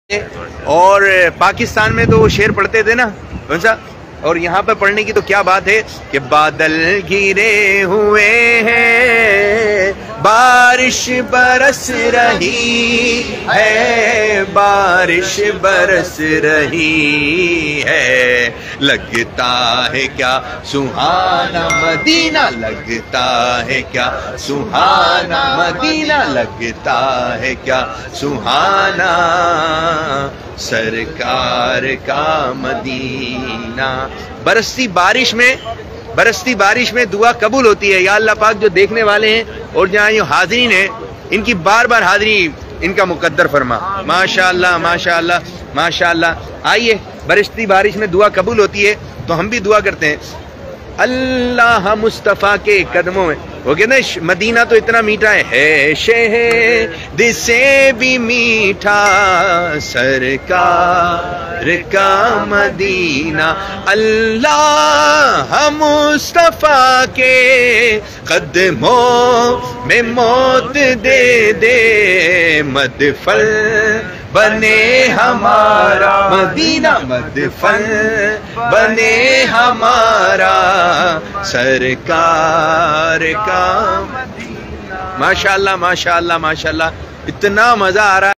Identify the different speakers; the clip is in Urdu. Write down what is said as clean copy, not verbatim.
Speaker 1: اور پاکستان میں تو وہ شعر پڑھتے تھے نا کون سا، اور یہاں پہ پڑھنے کی تو کیا بات ہے کہ بادل گرے ہوئے ہیں بارش برس رہی ہے، بارش برس رہی ہے، لگتا ہے کیا سہانا مدینہ، لگتا ہے کیا سہانا مدینہ، لگتا ہے کیا سہانا سرکار کا مدینہ۔ برستی بارش میں دعا قبول ہوتی ہے۔ یا اللہ پاک جو دیکھنے والے ہیں اور جہاں یہ حاضرین ہیں ان کی بار بار حاضری ان کا مقدر فرما۔ ماشاءاللہ ماشاءاللہ ماشاءاللہ۔ آئیے، برستی بارش میں دعا قبول ہوتی ہے تو ہم بھی دعا کرتے ہیں اللہ مصطفیٰ کے قدموں میں۔ وہ کہتے ہیں مدینہ تو اتنا میٹھا ہے شہد سے بھی میٹھا سرکار کا مدینہ، اللہ مصطفیٰ کے قدموں میں موت دے دے، مدفن بنے ہمارا مدینہ، مدفن بنے ہمارا سرکار کا مدینہ۔ ماشاءاللہ ماشاءاللہ ماشاءاللہ، اتنا مزہ آ رہا ہے۔